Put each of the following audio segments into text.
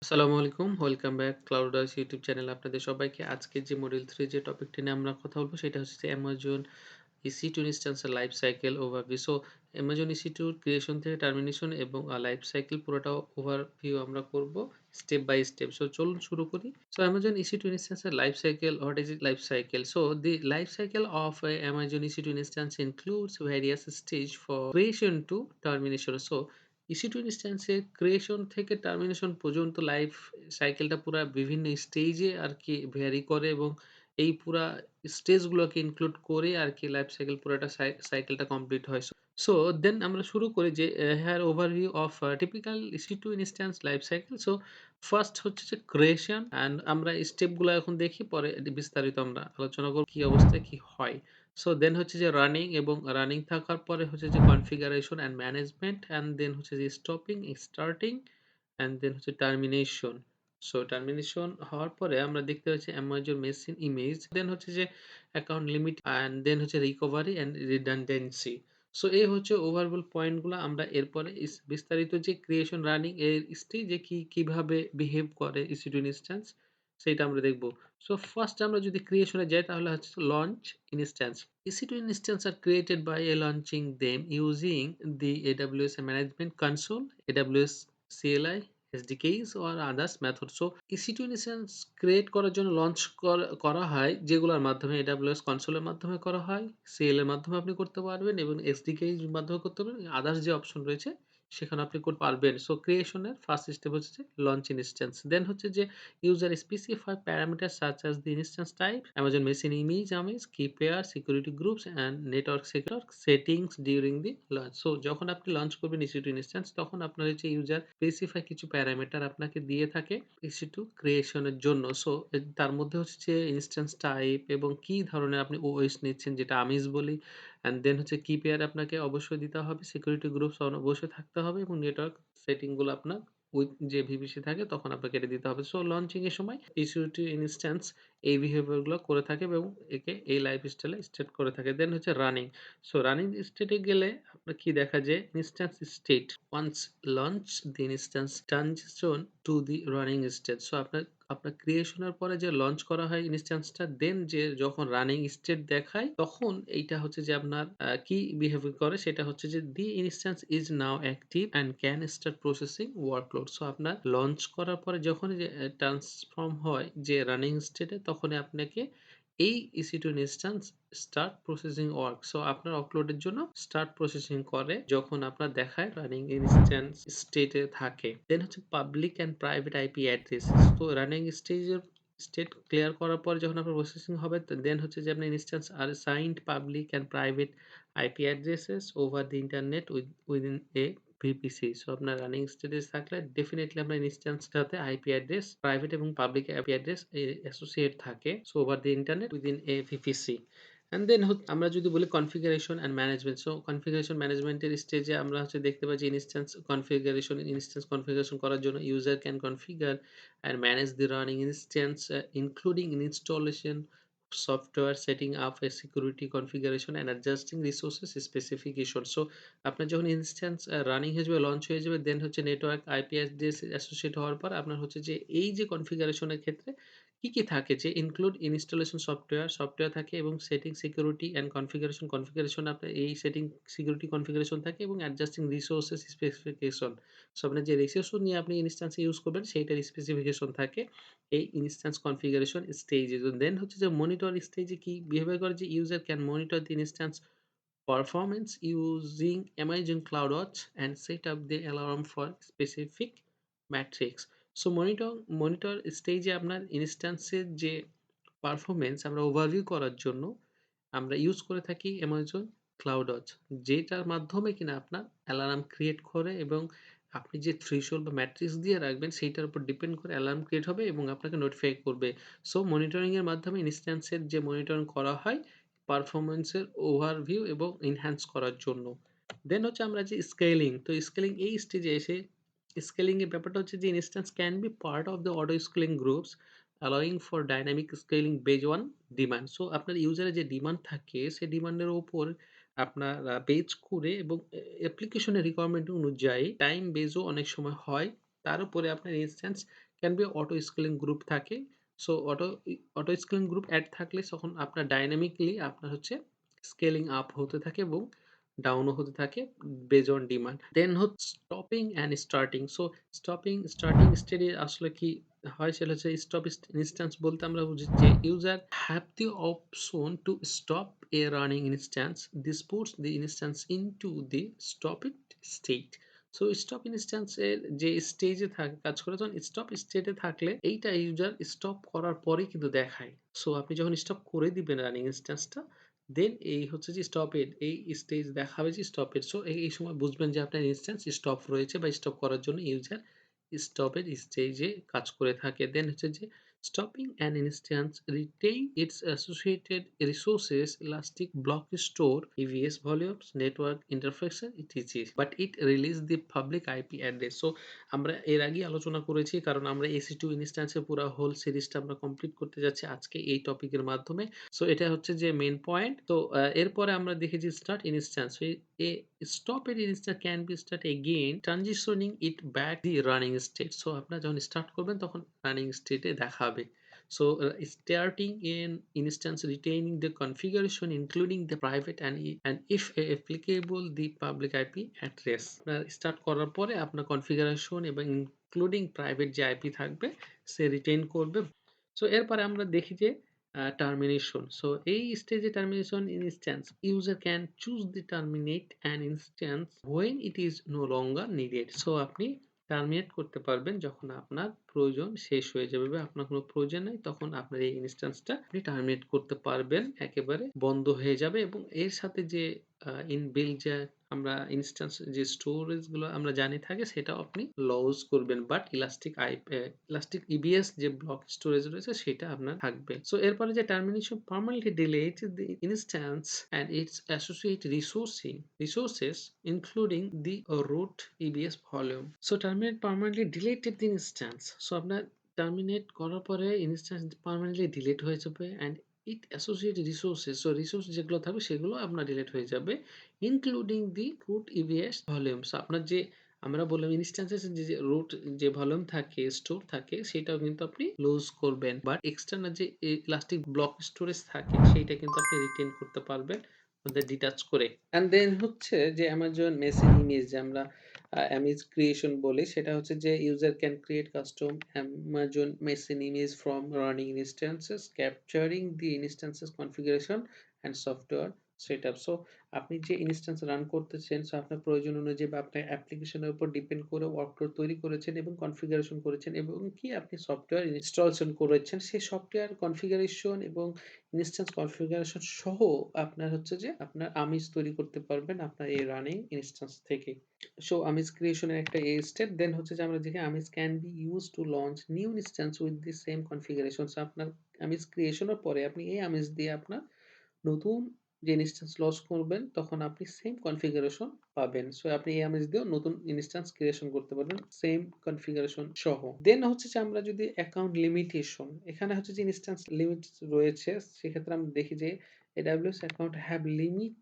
আসসালামু আলাইকুম। Welcome back ClouDolus YouTube চ্যানেলে আপনাদের সবাইকে। আজকে যে মডিউল 3 যে টপিকটি নিয়ে আমরা কথা বলব সেটা হচ্ছে যে Amazon EC2 ইনস্ট্যান্স এর life cycle overview. So Amazon EC2 creation থেকে টার্মিনেশন এবং লাইফ সাইকেল পুরোটা ওভারভিউ আমরা করব স্টেপ বাই স্টেপ। সো চলুন শুরু করি। সো Amazon EC2 ইনস্ট্যান্স এর life cycle, what is it life cycle? So the life cycle of a Amazon EC2 instance includes various stage for creation to termination. So EC2 ইনস্ট্যান্সের creation থেকে termination পর্যন্ত life সাইকেলটা পুরা বিভিন্ন স্টেজে আরকি vary করে এবং এই পুরা স্টেজগুলোকে ইনক্লুড করে আরকি লাইফ সাইকেল পুরাটা সাইকেলটা কমপ্লিট হয়। সো দেন আমরা শুরু করি যে here overview of typical EC2 instance life cycle. So first হচ্ছে যে ক্রিয়েশন অ্যান্ড আমরা স্টেপগুলো এখন দেখি পরে বিস্তারিত আমরা আলোচনা করব কি অবস্থায় কি হয়। সো দেন হচ্ছে যে রানিং এবং রানিং থাকার পরে হচ্ছে যে configuration and management and then হচ্ছে যে স্টপিং, স্টার্টিং অ্যান্ড দেন হচ্ছে টার্মিনেশন। সো টার্মিনেশন হওয়ার পরে আমরা দেখতে পাচ্ছি Amazon মেশিন ইমেজ, দেন হচ্ছে যে অ্যাকাউন্ট লিমিট অ্যান্ড দেন হচ্ছে রিকভারি অ্যান্ড রিডান্ডেন্সি। সো এই হচ্ছে ওভারঅল পয়েন্টগুলো। আমরা এরপরে বিস্তারিত যে ক্রিয়েশন রানিং এর স্টেজে কিভাবে বিহেভ করে EC2 ইনস্ট্যান্স সেইটা আমরা দেখব। সো ফার্স্ট আমরা যদি ক্রিয়েশন এ যাই তাহলে হচ্ছে launch instance. EC2 instance are created by launching them using the AWS Management Console, AWS CLI, SDKs or others method. So EC2 instance create করার জন্য লঞ্চ করা হয় যেগুলোর মাধ্যমে AWS কনসোলের মাধ্যমে করা হয়, CL এর মাধ্যমে আপনি করতে পারবেন এবং SDK এর মাধ্যমে করতে পারবেন। আদার্স যে অপশন রয়েছে সেখানে আপনি করতে পারবেন। সো ক্রিয়েশন এর ফার্স্ট স্টেপ হচ্ছে যে লঞ্চ ইনস্ট্যান্স। দেন হচ্ছে যে user specify parameters such as the instance type, Amazon machine image, key pair, security groups and network settings during the launch. So যখন আপনি লঞ্চ করবেন EC2 instance তখন আপনার হচ্ছে ইউজার স্পেসিফাই কিছু প্যারামিটার আপনাকে দিয়ে থাকে EC2 ক্রিয়েশন এর জন্য। সো তার মধ্যে হচ্ছে যে ইনস্ট্যান্স টাইপ এবং কি ধরনের আপনি ওএস নিচ্ছেন যেটা আমিষ বলি। অ্যান্ড দেন হচ্ছে কি পেয়ার আপনাকে অবশ্যই দিতে হবে। সিকিউরিটি গ্রুপস অবশ্যই থাকতে হবে এবং নেটওয়ার্ক সেটিং গুলো আপনার উইথ যে VPC থাকে তখন আপনাকে এটা দিতে হবে। সো লঞ্চিং এর সময় EC2 ইনস্ট্যান্স এই বিহেভিয়ার গুলো করে থাকে এবং একে এই লাইফ স্টাইলে স্টেট করে থাকে। দেন হচ্ছে রানিং। সো রানিং স্টেটে গেলে আপনার কি দেখা যায় instance state once launch the instance transition to the running state. So আপনার ক্রিয়েশন এর পরে যে লঞ্চ করা হয় ইনস্ট্যান্সটা দেন যে যখন রানিং স্টেট দেখায় তখন এইটা হচ্ছে যে আপনার কি বিহেভিয়ার করে সেটা হচ্ছে যে the instance is now active and can start processing workload. So আপনার লঞ্চ করার পরে যখনই যে ট্রান্সফর্ম হয় যে রানিং স্টেটে তখনই আপনাকে এই EC2 instance start processing work. So আপনার আপলোডের জন্য স্টার্ট প্রসেসিং করে যখন আপনার দেখায় রানিং ইনস্ট্যান্স স্টেটে থাকে। দেন হচ্ছে public and private IP address. তো রানিং স্টেজের স্টেট ক্লিয়ার করার পরে যখন আপনার প্রসেসিং হবে দেন হচ্ছে যে আপনার instance are assigned public and private IP addresses over the internet within a VPC। So আপনার রানিং স্টেটে থাকলে ডেফিনিটলি আপনার ইনস্ট্যান্সটাতে আইপি অ্যাড্রেস প্রাইভেট এবং পাবলিক আইপি অ্যাড্রেস অ্যাসোসিয়েট থাকে। So over the internet within a VPC। And then আমরা যদি বলি configuration and management. So configuration ম্যানেজমেন্টের স্টেজে আমরা হচ্ছে দেখতে পাচ্ছি ইনস্ট্যান্স কনফিগারেশন করার জন্য user can configure and manage the running instance including installation software, setting up A security configuration and adjusting resources specification. So আপনার যখন ইনস্ট্যান্স রানিং হয়ে যাবে, লঞ্চ হয়ে যাবে, দেন হচ্ছে নেটওয়ার্ক আইপি অ্যাড্রেস অ্যাসোসিয়েট হওয়ার পর আপনার হচ্ছে যে এই যে কনফিগারেশনের ক্ষেত্রে কি থাকে যে ইনক্লুড ইনস্টলেশন সফটওয়্যার থাকে এবং সেটিং সিকিউরিটি অ্যান্ড কনফিগারেশন আপনার এই সেটিং সিকিউরিটি কনফিগারেশন থাকে এবং অ্যাডজাস্টিং রিসোর্সেস স্পেসিফিকেশন। সো আপনার যে রিসোর্স নিয়ে আপনি ইনস্ট্যান্সে ইউজ করবেন সেইটার স্পেসিফিকেশন থাকে এই ইনস্ট্যান্স কনফিগারেশন স্টেজে। দেন হচ্ছে যে মনিটর স্টেজে কি বিহেভিয়ার করে যে user can monitor the instance performance using Amazon CloudWatch and set up the alarm for specific metrics. So monitor স্টেজে আপনার ইনস্ট্যান্সের যে পারফরম্যান্স আমরা ওভারভিউ করার জন্য আমরা ইউজ করে থাকি Amazon CloudWatch, যেটার মাধ্যমে কিনা আপনার অ্যালার্ম ক্রিয়েট করে এবং আপনি যে থ্রেশহোল্ড বা ম্যাট্রিক্স দিয়ে রাখবেন সেইটার উপর ডিপেন্ড করে অ্যালার্ম ক্রিয়েট হবে এবং আপনাকে নোটিফাই করবে। সো মনিটরিং এর মাধ্যমে ইনস্ট্যান্সের যে মনিটরিং করা হয় পারফরম্যান্সের ওভারভিউ এবং এনহ্যান্স করার জন্য। দেন হচ্ছে আমরা যে স্কেলিং, তো স্কেলিং এই স্টেজে এসে স্কেলিং এর ব্যাপারটা হচ্ছে যে instance can be part of the auto scaling groups allowing for dynamic scaling base on demand. So আপনার ইউজারের যে ডিমান্ড থাকে সেই ডিমান্ডের উপর আপনার বেজ করে এবং অ্যাপ্লিকেশনের রিকোয়ারমেন্ট অনুযায়ী টাইম বেজও অনেক সময় হয়। তার উপরে আপনার instance can be auto scaling group থাকে। So auto scaling group add থাকলে তখন আপনার ডায়নামিক্যালি আপনার হচ্ছে স্কেলিং আপ হতে থাকে এবং ডাউনও হতে থাকে বেজড অন ডিমান্ড। দেন হচ্ছে stopping and starting. So starting স্টেজে আসলে কি হয় সেটা হচ্ছে স্টপ ইনস্ট্যান্স বলতে আমরা বুঝি যে user have the option to stop a running instance. This puts the instance into the stop it state. So stop instance এর যে স্টেজে কাজ করে যখন স্টপ স্টেটে থাকলে এইটা ইউজার স্টপ করার পরেই কিন্তু দেখায়। সো আপনি যখন স্টপ করে দিবেন রানিং ইনস্ট্যান্সটা দেন এই হচ্ছে যে স্টপ ইট এই স্টেজ দেখাবে যে স্টপ ইট। সো এই সময় বুঝবেন যে আপনার ইনস্ট্যান্স স্টপ রয়েছে বা স্টপ করার জন্য ইউজার স্টপ এর স্টেজে কাজ করে থাকে। দেন হচ্ছে যে stopping an instance retain its associated resources, elastic block store, EVS volumes, network interface, etc. But it release the public IP address. So আমরা এর আগেই আলোচনা করেছি কারণ আমরা EC2 ইনস্ট্যান্সের পুরো হোল সিরিজটা আমরা কমপ্লিট করতে যাচ্ছি আজকে এই টপিকের মাধ্যমে। সো এটা হচ্ছে যে মেইন পয়েন্ট। তো এরপরে আমরা দেখেছি স্টার্ট ইনস্ট্যান্স। এ স্টপ এর instance can B start again transitioning it back the running state. So আপনারা যখন স্টার্ট করবেন তখন রানিং স্টেটে দেখাবে। So starting in instance retaining the configuration including the private and if applicable the public IP address. আপনার start করার পরে আপনার কনফিগারেশন এবং ইনক্লুডিং প্রাইভেট যে আইপি থাকবে সে রিটেইন করবে। সো এরপরে আমরা দেখি যে টার্মিনেশন। সো এই স্টেজে termination instance user can choose the terminate an instance when it is no longer needed. So আপনি টার্মিনেট করতে পারবেন যখন আপনার প্রয়োজন শেষ হয়ে যাবে বা আপনার কোনো প্রয়োজন নেই তখন আপনার এই ইনস্ট্যান্সটা আপনি টার্মিনেট করতে পারবেন, একেবারে বন্ধ হয়ে যাবে এবং এর সাথে যে ইনবিল্ট যে আমরা ইনস্ট্যান্স যে স্টোরেজ গুলো আমরা জানি থাকে সেটাও আপনি লস করবেন বাট ইলাস্টিক ইবিএস যে ব্লক স্টোরেজ রয়েছে সেটা আপনার থাকবে। সো এরপরে যে termination permanently delete the instance and it's associated resources including the root EBS volume. So terminate permanently deleted the instance. So আপনার terminate করার পরে instance permanently delete হয়ে যাবে and it associated resources. So resource যেগুলো থাকবে সেগুলো আপনার delete হয়ে যাবে including the root EBS volume. So আপনার যে আমরা বললাম ইনস্ট্যান্সেস যে রুট যে ভলিউম থাকে স্টোর থাকে সেটাও কিন্তু আপনি লুজ করবেন বাট এক্সটার্নাল যে ইলাস্টিক ব্লক স্টোরেজ থাকে সেইটা কিন্তু আপনি রিটেইন করতে পারবেন ডিটাচ করে। অ্যান্ড দেন হচ্ছে যে অ্যামাজন মেসিন ইমেজ যে আমরা ইমেজ ক্রিয়েশন বলি সেটা হচ্ছে যে user can create custom Amazon machine image from running instances capturing the instances configuration and software setup. So আপনি যে ইনস্ট্যান্স রান করতেছেন সো আপনার প্রয়োজন অনুযায়ী বা আপনার অ্যাপ্লিকেশনের উপর ডিপেন্ড করে ওয়ার্কফ্লো তৈরি করেছেন এবং কনফিগারেশন করেছেন এবং কি আপনি সফটওয়্যার ইনস্টলেশন করেছেন সেই সফটওয়্যার কনফিগারেশন এবং ইনস্ট্যান্স কনফিগারেশন সহ আপনার হচ্ছে যে আপনার আমিজ তৈরি করতে পারবেন আপনার এই রানিং ইনস্ট্যান্স থেকে। সো আমিজ ক্রিয়েশনের একটা এই স্টেপ দেন হচ্ছে যে আমরা দেখি AMIs can be use to launch new instance with the same configuration. So আপনার আমিজ ক্রিয়েশনের পরে আপনি এই আমিজ দিয়ে আপনার নতুন যে ইনস্ট্যান্স লঞ্চ করবেন তখন আপনি সেম কনফিগারেশন পাবেন। সো আপনি এই আমিজ দিয়েও নতুন ইনস্ট্যান্স ক্রিয়েশন করতে পারবেন সেম কনফিগারেশন সহ। দেন হচ্ছে যে আমরা যদি অ্যাকাউন্ট লিমিটেশন এখানে হচ্ছে যে ইনস্ট্যান্স লিমিট রয়েছে সেক্ষেত্রে আমরা দেখি যে AWS account have limits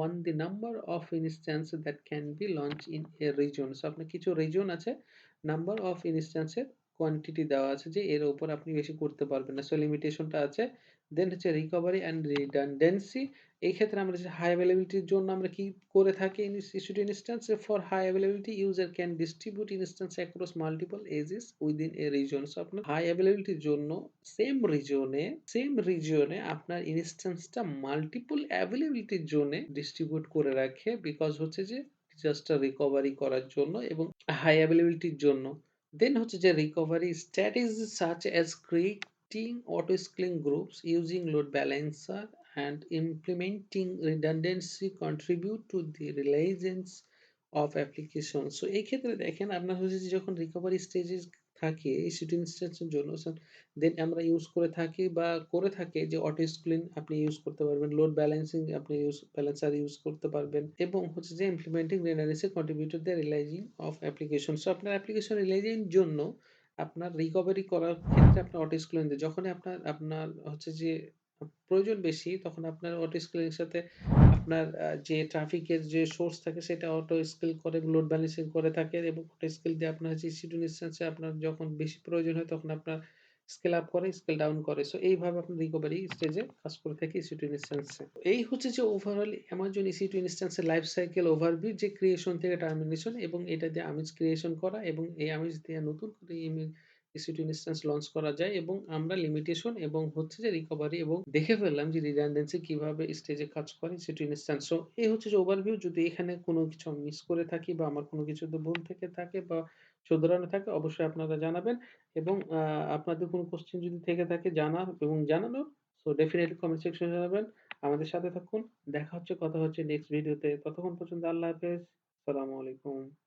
on the number of instance that can be launched in a region. So আপনার কিছু রিজন আছে নাম্বার অফ ইনস্ট্যান্সের কোয়ান্টিটি দেওয়া আছে যে এর উপর আপনি বেশি করতে পারবেন না। সো লিমিটেশনটা আছে। দেন হচ্ছে রিকভারি অ্যান্ড রিডান্ডেন্সি। এই ক্ষেত্রে আমরা যে হাই অ্যাভেলেবিলিটির জন্য আমরা কি করে থাকি EC2 instance for high availability user can distribute instance across multiple edges within a region. So আপনার হাই অ্যাভেলেবিলিটির জন্য সেম রিজনে আপনার ইনস্ট্যান্সটা মাল্টিপল অ্যাভেলেবিলিটির জোনে ডিস্ট্রিবিউট করে রাখে বিকজ হচ্ছে যে ডিজাস্টার রিকভারি করার জন্য এবং হাই অ্যাভেলেবিলিটির জন্য। দেন হচ্ছে যে recovery strategy such as creating auto-scaling groups, using load balancer, and implementing redundancy contribute to the resilience of applications. So এই ক্ষেত্রে দেখেন আপনার হচ্ছে যে যখন রিকভারি স্টেজে থাকে EC2 ইনস্ট্যান্সের জন্য দেন আমরা ইউজ করে থাকি বা করে থাকি যে অটো স্কেলিং আপনি ইউজ করতে পারবেন, লোড ব্যালেন্সিং আপনি ব্যালেন্সার ইউজ করতে পারবেন এবং হচ্ছে যে implementing redundancy contributed the realizing of application. So আপনার অ্যাপ্লিকেশন রিলাইজিং জন্য আপনার রিকভারি করার ক্ষেত্রে আপনার অটো স্কেলিং যখনই আপনার হচ্ছে যে প্রয়োজন বেশি তখন আপনার অটো স্কেলিং এর সাথে আপনার যে ট্রাফিকের যে সোর্স থাকে সেটা অটো স্কেল করে লোড ব্যালেন্সিং করে থাকে এবং অটো স্কেল দিয়ে আপনার হচ্ছে EC2 ইনস্ট্যান্স এ আপনার যখন বেশি প্রয়োজন হয় তখন আপনার স্কেল আপ করে, স্কেল ডাউন করে। সো এইভাবে আপনার রিকভারি স্টেজে কাজ করে থাকে EC2 ইনস্ট্যান্স এ। এই হচ্ছে যে ওভারঅল Amazon EC2 ইনস্ট্যান্স এর লাইফ সাইকেল ওভারভিউ যে ক্রিয়েশন থেকে টার্মিনেশন এবং এটা দিয়ে আমিজ ক্রিয়েশন করা এবং এই আমিজ দিয়ে নতুন করে EC2 ইনস্ট্যান্স লঞ্চ করা যায় এবং আমরা লিমিটেশন এবং হচ্ছে যে রিকভারি এবং দেখে ফেললাম যে রিডান্ডেন্সি কিভাবে স্টেজে কাজ করে EC2 ইনস্ট্যান্স। সো এই হচ্ছে যে ওভারভিউ। যদি এখানে কোনো কিছু আমি মিস করে থাকি বা আমার কোনো কিছুতে ভুল থেকে থাকে বা শুধরানো থাকে অবশ্যই আপনারা জানাবেন এবং আপনাদের কোনো কোয়েশ্চেন যদি থেকে থাকে জানার এবং জানানোর সো ডেফিনিটলি কমেন্ট সেকশনে জানাবেন। আমাদের সাথে থাকুন। দেখা হচ্ছে, কথা হচ্ছে নেক্সট ভিডিওতে। ততক্ষণ পর্যন্ত আল্লাহ হাফেজ। আসসালামু আলাইকুম।